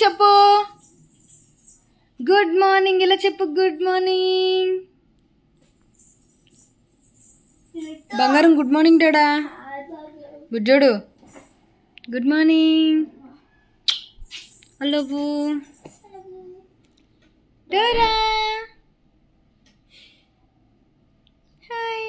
Morning చెప్పు. Good morning ఇలా చెప్పు. గుడ్ మార్నింగ్ బంగారం. గుడ్ మార్నింగ్ డాడా. బుజ్జోడు good morning. Hello Dora. Hi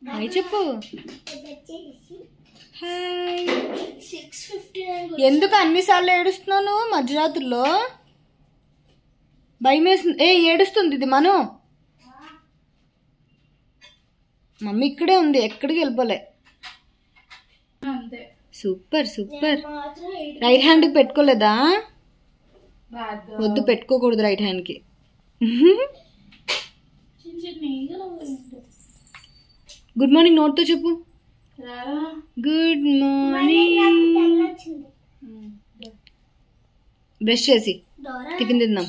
hi చెప్పు. హాయ్. ఎందుకు అన్నిసార్లు ఏడుస్తున్నాను మధ్యరాత్రుల్లో? భయం వేస్తుంది. ఏడుస్తుంది ఇది మను. మమ్మీ ఇక్కడే ఉంది, ఎక్కడికి వెళ్ళిపోలే. Super super. రైట్ హ్యాండ్కి పెట్టుకోలేదా? వద్దు, పెట్టుకోకూడదు రైట్ హ్యాండ్కి. గుడ్ మార్నింగ్ నోట్తో చెప్పు. Good morning. బ్రష్ చేసి టిఫిన్ తిందాం.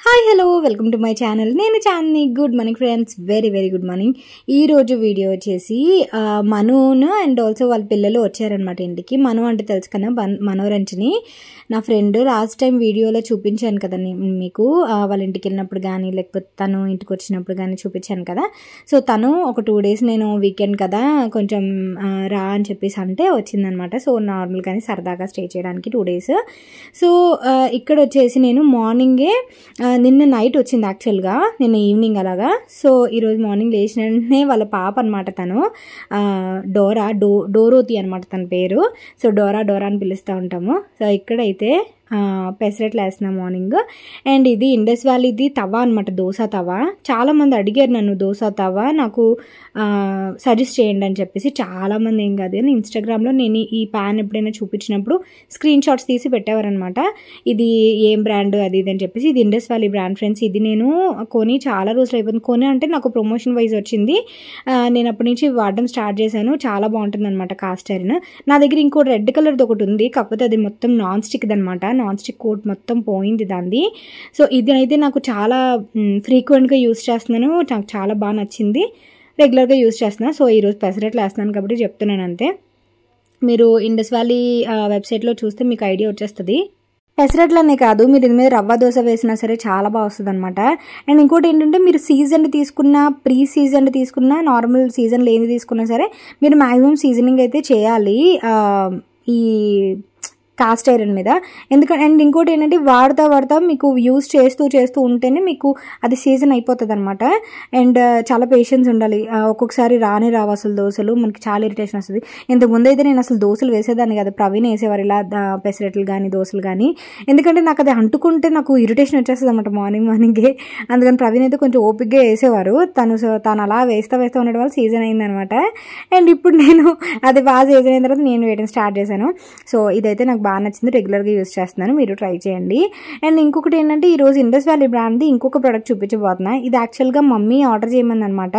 Hi hello welcome to my channel. నేను Chandini. Good morning friends, very very good morning. ఈరోజు వీడియో వచ్చేసి మనును అండ్ ఆల్సో వాళ్ళ పిల్లలు వచ్చారనమాట ఇంటికి. మను అంటే తెలుసు కదా, మనోరంజని నా ఫ్రెండ్. లాస్ట్ టైం వీడియోలో చూపించాను కదా మీకు, వాళ్ళ ఇంటికి వెళ్ళినప్పుడు కానీ లేకపోతే తను ఇంటికి వచ్చినప్పుడు కానీ చూపించాను కదా. సో తను ఒక 2 days నేను వీకెండ్ కదా కొంచెం రా అని చెప్పేసి అంటే వచ్చిందనమాట. సో నార్మల్గానే సరదాగా స్టే చేయడానికి 2 days. సో ఇక్కడ వచ్చేసి నేను మార్నింగే, నిన్న నైట్ వచ్చింది యాక్చువల్గా, నిన్న ఈవినింగ్ అలాగా. సో ఈరోజు మార్నింగ్ లేచిన వెంటనే వాళ్ళ పాప అనమాట తను, డోరా, డోరోతి అనమాట తన పేరు. సో డోరా అని పిలుస్తూ ఉంటాము. సో ఇక్కడైతే పెసరట్లు వేసిన మార్నింగ్. అండ్ ఇది ఇండస్ వ్యాలీది తవా అనమాట, దోశ తవా. చాలామంది అడిగారు నన్ను దోశ తవా నాకు సజెస్ట్ చేయండి అని చెప్పేసి. చాలామంది ఏం కాదు కానీ ఇన్స్టాగ్రామ్లో నేను ఈ ప్యాన్ ఎప్పుడైనా చూపించినప్పుడు స్క్రీన్ షాట్స్ తీసి పెట్టేవారనమాట. ఇది ఏం బ్రాండ్ అది ఇది అని చెప్పేసి. ఇది ఇండస్ వ్యాలీ బ్రాండ్ ఫ్రెండ్స్. ఇది నేను కొని చాలా రోజులు అయిపోతుంది. కొని అంటే నాకు ప్రమోషన్ వైజ్ వచ్చింది, నేను అప్పటి నుంచి వాడడం స్టార్ట్ చేశాను. చాలా బాగుంటుంది అనమాట కాస్ట్ ఐరన్. నా దగ్గర ఇంకో రెడ్ కలర్ది ఒకటి ఉంది, కాకపోతే అది మొత్తం నాన్ స్టిక్ది అనమాట. నాన్ స్టిక్ కోట్ మొత్తం పోయింది దాన్ని. సో ఇది అయితే నాకు చాలా ఫ్రీక్వెంట్గా యూస్ చేస్తున్నాను, నాకు చాలా బాగా నచ్చింది, రెగ్యులర్గా యూస్ చేస్తున్నాను. సో ఈరోజు పెసరట్లు వేస్తున్నాను కాబట్టి చెప్తున్నాను అంతే. మీరు ఇండస్ వ్యాలీ వెబ్సైట్లో చూస్తే మీకు ఐడియా వచ్చేస్తుంది. పెసరట్లనే కాదు, మీరు ఇది మీద రవ్వ దోశ వేసినా సరే చాలా బాగా వస్తుంది అనమాట. అండ్ ఇంకోటి ఏంటంటే, మీరు సీజన్ తీసుకున్నా, ప్రీ సీజన్ తీసుకున్నా, నార్మల్ సీజన్లో ఏది తీసుకున్నా సరే మీరు మ్యాక్సిమం సీజనింగ్ అయితే చేయాలి ఈ కాస్ట్ ఐరన్ మీద. ఎందుకంటే అండ్ ఇంకోటి ఏంటంటే, వాడుతా మీకు యూజ్ చేస్తూ ఉంటేనే మీకు అది సీజన్ అయిపోతుంది అనమాట. అండ్ చాలా పేషెన్స్ ఉండాలి. ఒక్కొక్కసారి రావు అసలు దోశలు, మనకి చాలా ఇరిటేషన్ వస్తుంది. ఇంతకుముందు అయితే నేను అసలు దోశలు వేసేదాన్ని కదా, ప్రవీణ్ వేసేవారు ఇలా పెసరట్లు కానీ దోశలు కానీ. ఎందుకంటే నాకు అది అంటుకుంటే నాకు ఇరిటేషన్ వచ్చేస్తుంది అనమాట మార్నింగే. అందుకని ప్రవీణ్ అయితే కొంచెం ఓపిక్గా వేసేవారు. తను అలా వేస్తూ ఉండడం వల్ల సీజన్ అయిందనమాట. అండ్ ఇప్పుడు నేను అది బాగా సీజన్ అయిన తర్వాత నేను వేయడం స్టార్ట్ చేశాను. సో ఇదైతే నాకు బాగా నచ్చింది, రెగ్యులర్గా యూజ్ చేస్తున్నాను, మీరు ట్రై చేయండి. అండ్ ఇంకొకటి ఏంటంటే, ఈరోజు ఇండస్ వ్యాలీ బ్రాండ్ది ఇంకొక ప్రోడక్ట్ చూపించబోతున్నా. ఇది యాక్చువల్గా మమ్మీ ఆర్డర్ చేయమని అనమాట.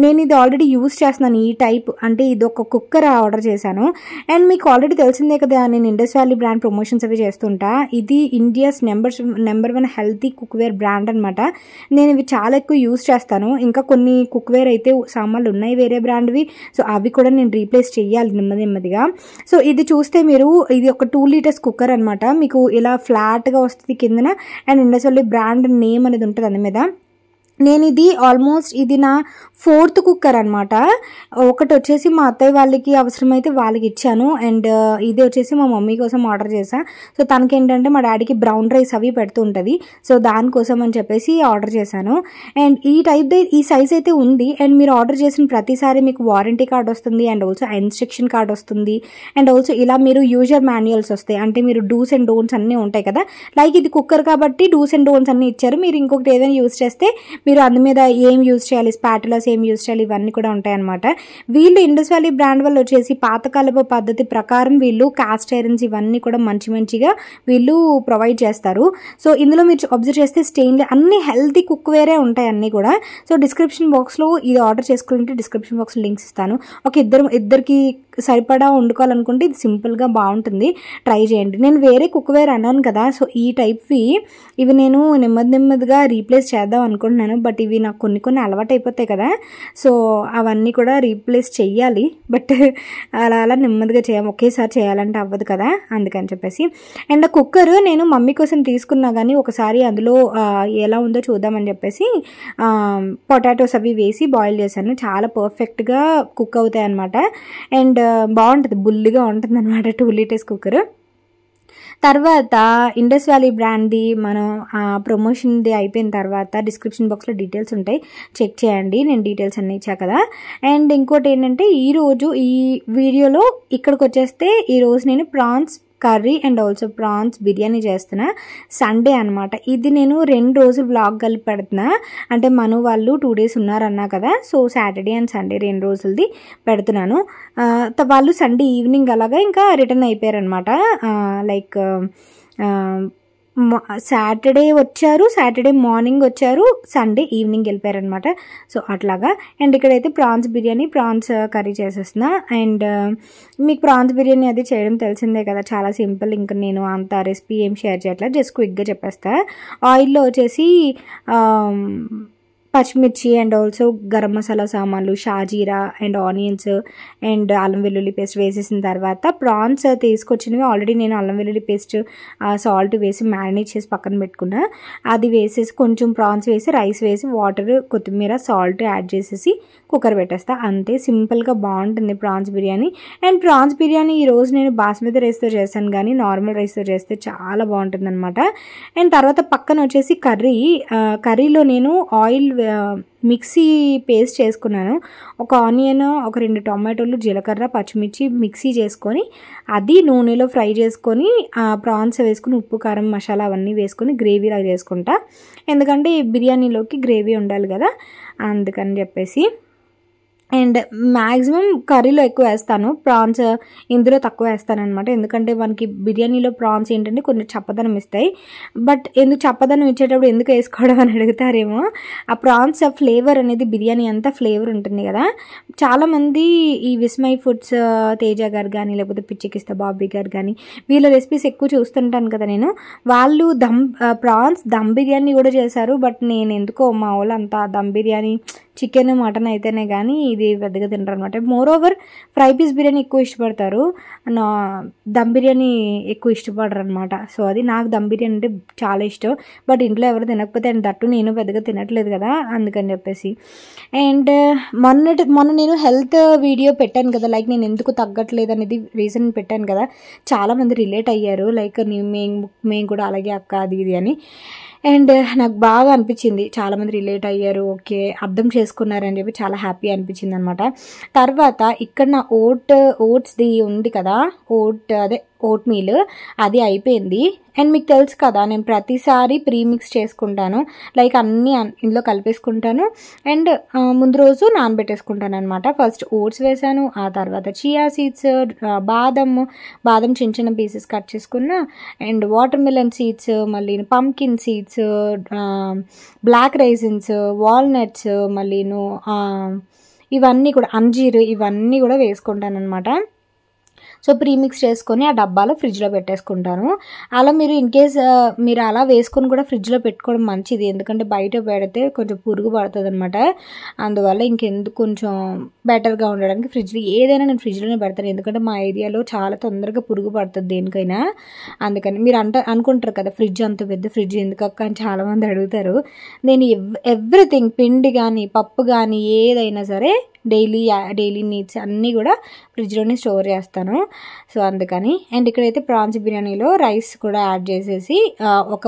నేను ఇది ఆల్రెడీ యూజ్ చేస్తున్నాను ఈ టైప్. అంటే ఇది ఒక కుక్కర్ ఆర్డర్ చేశాను. అండ్ మీకు ఆల్రెడీ తెలిసిందే కదా, నేను ఇండస్ వ్యాలీ బ్రాండ్ ప్రమోషన్స్ అవి చేస్తుంటా. ఇది India's number 1 healthy cookware brand అనమాట. నేను ఇవి చాలా ఎక్కువ యూజ్ చేస్తాను. ఇంకా కొన్ని కుక్వేర్ అయితే సామాన్లు ఉన్నాయి వేరే బ్రాండ్వి. సో అవి కూడా నేను రీప్లేస్ చేయాలి నెమ్మదిగా. సో ఇది చూస్తే మీరు, ఇది ఒక 2 liters కుక్కర్ అనమాట. మీకు ఇలా ఫ్లాట్గా వస్తుంది కిందన. And Indus valley brand name అనేది ఉంటుంది దాని మీద. నేను ఇది ఆల్మోస్ట్ ఇది నా 4th కుక్కర్ అనమాట. ఒకటి వచ్చేసి మా అత్తయ్య వాళ్ళకి అవసరమైతే వాళ్ళకి ఇచ్చాను. అండ్ ఇది వచ్చేసి మా మమ్మీ కోసం ఆర్డర్ చేశాను. సో తనకి ఏంటంటే మా డాడీకి బ్రౌన్ రైస్ అవి పెడుతూ ఉంటుంది. సో దానికోసం అని చెప్పేసి ఆర్డర్ చేశాను. అండ్ ఈ ఈ సైజ్ అయితే ఉంది. అండ్ మీరు ఆర్డర్ చేసిన ప్రతిసారి మీకు వారంటీ కార్డ్ వస్తుంది, అండ్ ఆల్సో ఇన్స్ట్రక్షన్ కార్డ్ వస్తుంది. అండ్ ఆల్సో ఇలా మీరు యూజర్ మాన్యువల్స్ వస్తాయి. అంటే మీరు డూస్ అండ్ డోంట్స్ అన్నీ ఉంటాయి కదా. లైక్ ఇది కుక్కర్ కాబట్టి డూస్ అండ్ డోంట్స్ అన్నీ ఇచ్చారు. మీరు ఇంకొకటి ఏదైనా యూజ్ చేస్తే మీరు అందు మీద ఏం యూజ్ చేయాలి, స్పాటులాస్ ఏం యూజ్ చేయాలి, ఇవన్నీ కూడా ఉంటాయన్నమాట. వీళ్ళు ఇండస్ వ్యాలీ బ్రాండ్ వాళ్ళు వచ్చేసి పాతకాలపు పద్ధతి ప్రకారం వీళ్ళు కాస్ట్ ఐరన్స్ ఇవన్నీ కూడా మంచిగా వీళ్ళు ప్రొవైడ్ చేస్తారు. సో ఇందులో మీరు అబ్జర్వ్ చేస్తే స్టెయిన్లెస్ అన్ని హెల్తీ కుక్వేరే ఉంటాయి అన్నీ కూడా. సో డిస్క్రిప్షన్ బాక్స్లో ఇది ఆర్డర్ చేసుకుంటే డిస్క్రిప్షన్ బాక్స్లో లింక్స్ ఇస్తాను. ఒక ఇద్దరికి సరిపడా వండుకోవాలనుకుంటే ఇది సింపుల్గా బాగుంటుంది, ట్రై చేయండి. నేను వేరే కుక్వేర్ అన్నాను కదా, సో ఈ టైప్వి ఇవి నేను నెమ్మదిగా రీప్లేస్ చేద్దాం అనుకుంటున్నాను. బట్ ఇవి నాకు కొన్ని కొన్ని అలవాటు అయిపోతాయి కదా, సో అవన్నీ కూడా రీప్లేస్ చెయ్యాలి. బట్ అలా అలా నెమ్మదిగా ఒకేసారి చేయాలంటే అవ్వదు కదా, అందుకని చెప్పేసి. అండ్ కుక్కర్ నేను మమ్మీ కోసం తీసుకున్నా కానీ ఒకసారి అందులో ఎలా ఉందో చూద్దామని చెప్పేసి పొటాటోస్ అవి వేసి బాయిల్ చేశాను. చాలా పర్ఫెక్ట్గా కుక్ అవుతాయి అన్నమాట. అండ్ బాగుంటుంది, బుల్లిగా ఉంటుంది అనమాట 2 లీటర్స్ కుక్కర్. తర్వాత ఇండస్ వ్యాలీ బ్రాండ్ది మనం ప్రమోషన్ది అయిపోయిన తర్వాత డిస్క్రిప్షన్ బాక్స్లో డీటెయిల్స్ ఉంటాయి, చెక్ చేయండి, నేను డీటెయిల్స్ అన్నీ ఇచ్చా కదా. అండ్ ఇంకోటి ఏంటంటే ఈరోజు ఈ వీడియోలో ఇక్కడికి వచ్చేస్తే ఈరోజు నేను prawns curry and also prawns biryani చేస్తున్నా. సండే అనమాట ఇది. నేను 2 రోజులు వ్లాగ్ కలిపి పెడుతున్నా, అంటే మను వాళ్ళు 2 days ఉన్నారన్నా కదా, సో సాటర్డే అండ్ సండే 2 రోజులది పెడుతున్నాను. వాళ్ళు సండే ఈవినింగ్ అలాగా ఇంకా రిటర్న్ అయిపోయారనమాట. లైక్ సాటర్డే వచ్చారు, సాటర్డే మార్నింగ్ వచ్చారు, సండే ఈవినింగ్ వెళ్ళిపోయారనమాట. సో అట్లాగా. అండ్ ఇక్కడైతే ప్రాన్స్ బిర్యానీ, ప్రాన్స్ కర్రీ చేసేస్తున్నా. అండ్ మీకు ప్రాన్స్ బిర్యానీ అది చేయడం తెలిసిందే కదా, చాలా సింపుల్. ఇంకా నేను అంత రెసిపీ ఏం షేర్ చేయట్లేదు, జస్ట్ క్విక్గా చెప్పేస్తా. ఆయిల్లో వచ్చేసి పచ్చిమిర్చి అండ్ ఆల్సో గరం మసాలా సామాన్లు, షాజీరా అండ్ ఆనియన్స్ అండ్ అల్లం వెల్లుల్లి పేస్ట్ వేసేసిన తర్వాత ప్రాన్స్ తీసుకొచ్చినవి ఆల్రెడీ నేను అల్లం వెల్లుల్లి పేస్ట్ సాల్ట్ వేసి మ్యారినేట్ చేసి పక్కన పెట్టుకున్నా. అది వేసేసి కొంచెం ప్రాన్స్ వేసి రైస్ వేసి వాటర్, కొత్తిమీర, సాల్ట్ యాడ్ చేసేసి కుక్కర్ పెట్టేస్తా. అంతే, సింపుల్గా బాగుంటుంది prawns biryani. And prawns biryani ఈరోజు నేను బాస్మతి రైస్తో చేశాను కానీ నార్మల్ రైస్తో చేస్తే చాలా బాగుంటుంది అనమాట. అండ్ తర్వాత పక్కన వచ్చేసి కర్రీలో నేను ఆయిల్ మిక్సీ పేస్ట్ చేసుకున్నాను. ఒక ఆనియన్, ఒక 2 టొమాటోలు, జీలకర్ర, పచ్చిమిర్చి మిక్సీ చేసుకొని అది నూనెలో ఫ్రై చేసుకొని ప్రాన్స్ వేసుకుని ఉప్పు, కారం, మసాలా అవన్నీ వేసుకొని గ్రేవీలా చేసుకుంటా. ఎందుకంటే బిర్యానీలోకి గ్రేవీ ఉండాలి కదా, అందుకని చెప్పేసి. అండ్ మ్యాక్సిమం కర్రీలో ఎక్కువ వేస్తాను, ప్రాన్స్ ఇందులో తక్కువ వేస్తాను అనమాట. ఎందుకంటే మనకి బిర్యానీలో ప్రాన్స్ ఏంటంటే కొంచెం చప్పదనం ఇస్తాయి. బట్ ఎందుకు చప్పదనం ఇచ్చేటప్పుడు ఎందుకు వేసుకోవడం అని అడుగుతారేమో. ఆ ప్రాన్స్ ఫ్లేవర్ అనేది బిర్యానీ అంతా ఫ్లేవర్ ఉంటుంది కదా. చాలామంది ఈ విస్మయ్ ఫుడ్స్ తేజ గారు కానీ లేకపోతే పిచ్చికిస్తా బాబీ గారు కానీ వీళ్ళ రెసిపీస్ ఎక్కువ చూస్తుంటాను కదా నేను. వాళ్ళు ప్రాన్స్ దమ్ బిర్యానీ కూడా చేశారు. బట్ నేను ఎందుకో మా వాళ్ళు అంతా దమ్ బిర్యానీ, చికెన్, మటన్ అయితేనే కానీ ఇది పెద్దగా తింటారు అనమాట. Moreover fry piece biryani ఎక్కువ ఇష్టపడతారు, దమ్ బిర్యానీ ఎక్కువ ఇష్టపడరు అనమాట. సో అది నాకు దమ్ బిర్యానీ అంటే చాలా ఇష్టం. బట్ ఇంట్లో ఎవరు తినకపోతే అండ్ దట్టు నేను పెద్దగా తినట్లేదు కదా, అందుకని చెప్పేసి. అండ్ మొన్న నేను హెల్త్ వీడియో పెట్టాను కదా, లైక్ నేను ఎందుకు తగ్గట్లేదు అనేది రీజన్ పెట్టాను కదా, చాలామంది రిలేట్ అయ్యారు. లైక్ మేము కూడా అలాగే అక్క అది ఇది అని. అండ్ నాకు బాగా అనిపించింది, చాలామంది రిలేట్ అయ్యారు, ఓకే అర్థం చేసుకున్నారని చెప్పి చాలా హ్యాపీ అనిపించింది అనమాట. తర్వాత ఇక్కడ నా ఓట్స్ది ఉంది కదా, ఓట్ మీల్ అది అయిపోయింది. అండ్ మీకు తెలుసు కదా నేను ప్రతిసారి ప్రీమిక్స్ చేసుకుంటాను, లైక్ అన్నీ ఇందులో కలిపేసుకుంటాను. అండ్ ముందు రోజు నానబెట్టేసుకుంటాను అనమాట. ఫస్ట్ ఓట్స్ వేసాను, ఆ తర్వాత చియా సీడ్స్, బాదం చిన్న చిన్న పీసెస్ కట్ చేసుకున్నా. అండ్ వాటర్ మిలన్ సీడ్స్, మళ్ళీ pumpkin seeds, black raisins, walnuts, మళ్ళీను ఇవన్నీ కూడా అంజీర్, ఇవన్నీ కూడా వేసుకుంటాను అనమాట. సో ప్రీమిక్స్ చేసుకొని ఆ డబ్బాలో ఫ్రిడ్జ్లో పెట్టేసుకుంటాను. అలా మీరు ఇన్ కేస్ మీరు అలా వేసుకొని కూడా ఫ్రిడ్జ్లో పెట్టుకోవడం మంచిది, ఎందుకంటే బయట పెడితే కొంచెం పురుగు పడుతుంది అనమాట. అందువల్ల ఇంకెందుకు కొంచెం బెటర్గా ఉండడానికి ఫ్రిడ్జ్లో ఏదైనా నేను ఫ్రిడ్జ్లోనే పెడతాను, ఎందుకంటే మా ఏరియాలో చాలా తొందరగా పురుగు పడుతుంది దేనికైనా. అందుకని మీరు అనుకుంటారు కదా ఫ్రిడ్జ్ అంత పెద్ద ఫ్రిడ్జ్ ఎందుకక్క అని చాలామంది అడుగుతారు. నేను ఎవ్రీథింగ్, పిండి కానీ పప్పు కానీ ఏదైనా సరే డైలీ నీడ్స్ అన్నీ కూడా ఫ్రిడ్జ్లోనే స్టోర్ చేస్తాను. సో అందుకని. అండ్ ఇక్కడైతే ప్రాన్స్ బిర్యానీలో రైస్ కూడా యాడ్ చేసేసి ఒక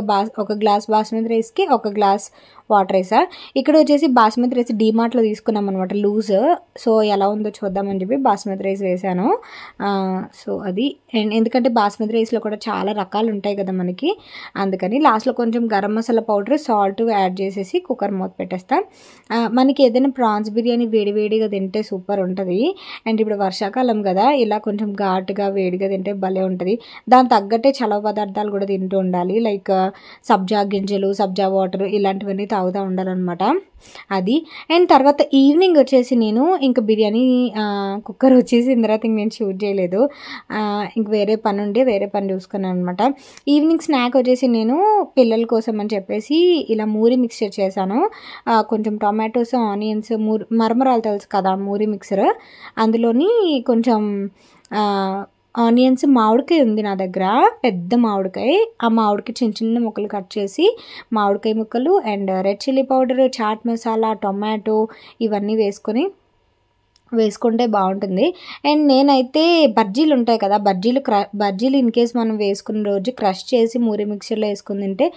గ్లాస్ బాస్మతి రైస్కి 1 గ్లాస్ వాటర్ వేసా. ఇక్కడ వచ్చేసి బాస్మతి రైస్ డీమార్ట్లో తీసుకున్నాం అనమాట లూజ్. సో ఎలా ఉందో చూద్దామని చెప్పి బాస్మతి రైస్ వేసాను. సో అది. అండ్ ఎందుకంటే బాస్మతి రైస్లో కూడా చాలా రకాలు ఉంటాయి కదా మనకి, అందుకని లాస్ట్లో కొంచెం garam masala powder, salt add చేసేసి కుక్కర్ మూత పెట్టేస్తా. మనకి ఏదైనా ప్రాన్స్ బిర్యానీ వేడివేడిగా తింటే సూపర్ ఉంటుంది. అండ్ ఇప్పుడు వర్షాకాలం కదా, ఇలా కొంచెం ఘాటుగా వేడిగా తింటే భలే ఉంటుంది. దాని తగ్గట్టే చలవ పదార్థాలు కూడా తింటూ ఉండాలి, లైక్ సబ్జా గింజలు, సబ్జా వాటర్ ఇలాంటివన్నీ తాగుతూ ఉండాలన్నమాట అది. అండ్ తర్వాత ఈవినింగ్ వచ్చేసి నేను ఇంకా బిర్యానీ కుక్కర్ వచ్చేసిన తర్వాత ఇంక నేను షూట్ చేయలేదు, ఇంక వేరే పని ఉండి వేరే పని చూసుకున్నాను అనమాట. ఈవినింగ్ స్నాక్ వచ్చేసి నేను పిల్లల కోసం అని చెప్పేసి ఇలా మూరి మిక్చర్ చేశాను. కొంచెం టొమాటోస్, ఆనియన్స్, మరమరాలు తెలుసు కదా మూరి మిక్సర్, అందులోని కొంచెం ఆనియన్స్, మామిడికాయ ఉంది నా దగ్గర, పెద్ద మామిడికాయ. ఆ మామిడికాయ చిన్న చిన్న ముక్కలు కట్ చేసి మామిడికాయ ముక్కలు and red chilli powder, chaat masala, tomato ఇవన్నీ వేసుకుంటే బాగుంటుంది. అండ్ నేనైతే బజ్జీలు ఉంటాయి కదా, బజ్జీలు ఇన్ కేస్ మనం వేసుకున్న రోజు క్రష్ చేసి మూరి మిక్చర్లో వేసుకుని తింటే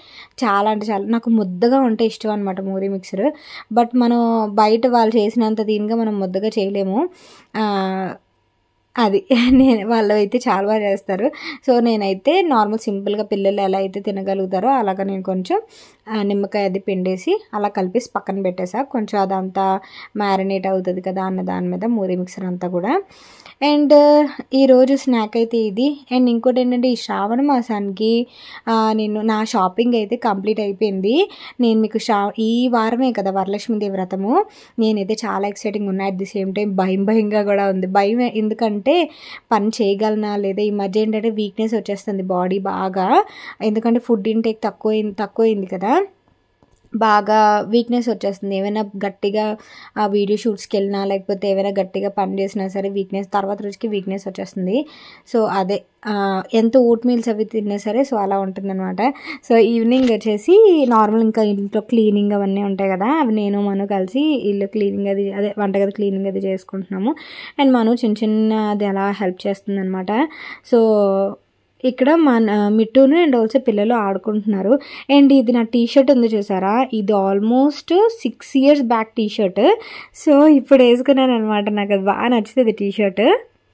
చాలా అంటే చాలా నాకు ముద్దగా ఉంటే ఇష్టం అనమాట మూరి మిక్చర్. బట్ మనం బయట వాళ్ళు చేసినంత దీనిగా మనం ముద్దగా చేయలేము, అది వాళ్ళు అయితే చాలా బాగా చేస్తారు. సో నేనైతే నార్మల్ సింపుల్గా పిల్లలు ఎలా అయితే తినగలుగుతారో అలాగా నేను కొంచెం నిమ్మకాయ అది పిండేసి అలా కలిపేసి పక్కన పెట్టేసా. కొంచెం అదంతా మ్యారినేట్ అవుతుంది కదా అన్న దాని మీద మూరి మిక్సర్ అంతా కూడా. అండ్ ఈరోజు స్నాక్ అయితే ఇది. అండ్ ఇంకోటి ఏంటంటే ఈ శ్రావణ మాసానికి నేను నా షాపింగ్ అయితే కంప్లీట్ అయిపోయింది. నేను మీకు ఈ వారమే కదా వరలక్ష్మీదేవి వ్రతము, నేనైతే చాలా ఎక్సైటింగ్ ఉన్నా, అట్ ది సేమ్ టైం భయంగా కూడా ఉంది. భయం ఎందుకంటే పని చేయగలనా లేదా, ఈ మధ్య ఏంటంటే వీక్నెస్ వచ్చేస్తుంది బాడీ బాగా, ఎందుకంటే ఫుడ్ ఇంటేక్ తక్కువైంది కదా, బాగా వీక్నెస్ వచ్చేస్తుంది. ఏమైనా గట్టిగా వీడియో షూట్స్కి వెళ్ళినా లేకపోతే ఏమైనా గట్టిగా పని చేసినా సరే తర్వాత రోజుకి వీక్నెస్ వచ్చేస్తుంది. సో అదే ఎంత ఓట్ మీల్స్ అవి తిన్నా సరే సో అలా ఉంటుందన్నమాట. సో ఈవినింగ్ వచ్చేసి నార్మల్ ఇంకా ఇంట్లో క్లీనింగ్ అవన్నీ ఉంటాయి కదా, అవి నేను మను కలిసి ఇల్లు క్లీనింగ్ అది అదే వంటగది క్లీనింగ్ అది చేసుకుంటున్నాము. అండ్ మను చిన్న అది అలా హెల్ప్ చేస్తుంది అనమాట. సో ఇక్కడ మిట్టును అండ్ ఆల్సో పిల్లలు ఆడుకుంటున్నారు. అండ్ ఇది నా టీషర్ట్ ఉంది చూసారా, ఇది almost 6 years back T-shirt. So ఇప్పుడు వేసుకున్నాను అనమాట, నాకు అది బాగా నచ్చుతుంది టీషర్ట్.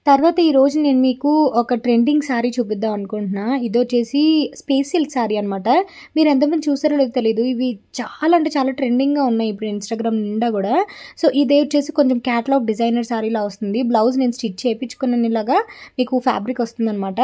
తర్వాత ఈరోజు నేను మీకు ఒక ట్రెండింగ్ శారీ చూపిద్దాం అనుకుంటున్నా. ఇది వచ్చేసి స్పేస్ సిల్క్ శారీ అనమాట. మీరు ఎంతమంది చూసారో లేదో తెలీదు, ఇవి చాలా అంటే చాలా ట్రెండింగ్గా ఉన్నాయి ఇప్పుడు ఇన్స్టాగ్రామ్ నిండా కూడా. సో ఇదే వచ్చేసి కొంచెం క్యాటలాగ్ డిజైనర్ శారీలా వస్తుంది. బ్లౌజ్ నేను స్టిచ్ చేయించుకున్నలాగా మీకు ఫ్యాబ్రిక్ వస్తుంది అనమాట.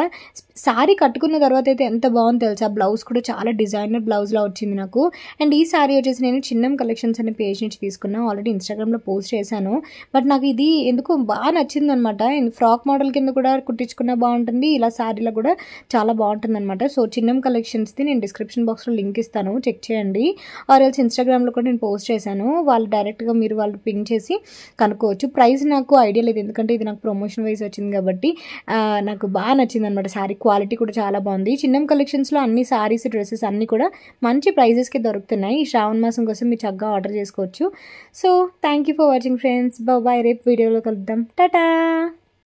శారీ కట్టుకున్న తర్వాత అయితే ఎంత బాగుంది తెలుసా, బ్లౌజ్ కూడా చాలా డిజైనర్ బ్లౌజ్లా వచ్చింది నాకు. అండ్ ఈ శారీ వచ్చేసి నేను చిన్నం కలెక్షన్స్ అనే పేజ్ నుంచి తీసుకున్నాను, ఆల్రెడీ ఇన్స్టాగ్రామ్లో పోస్ట్ చేశాను. బట్ నాకు ఇది ఎందుకు బాగా నచ్చింది అనమాట. ఫ్రాక్ మోడల్ కింద కూడా కుట్టించుకున్నా బాగుంటుంది, ఇలా శారీలో కూడా చాలా బాగుంటుంది అనమాట. సో చిన్నం కలెక్షన్స్ది నేను డిస్క్రిప్షన్ బాక్స్లో లింక్ ఇస్తాను, చెక్ చేయండి. ఆర్ ఎల్స్ ఇన్స్టాగ్రామ్లో కూడా నేను పోస్ట్ చేశాను, వాళ్ళు డైరెక్ట్గా వాళ్ళు పింక్ చేసి కనుక్కోవచ్చు. ప్రైస్ నాకు ఐడియా లేదు ఎందుకంటే ఇది నాకు ప్రమోషన్ వైజ్ వచ్చింది కాబట్టి నాకు బాగా నచ్చింది అనమాట. శారీ క్వాలిటీ కూడా చాలా బాగుంది. చిన్నం కలెక్షన్స్లో అన్ని శారీస్, డ్రెస్సెస్ అన్నీ కూడా మంచి ప్రైజెస్కి దొరుకుతున్నాయి. ఈ శ్రావణ మాసం కోసం మీరు చక్కగా ఆర్డర్ చేసుకోవచ్చు. So thank you for watching friends, bye. రేపు వీడియోలో కలుద్దాం, టాటా.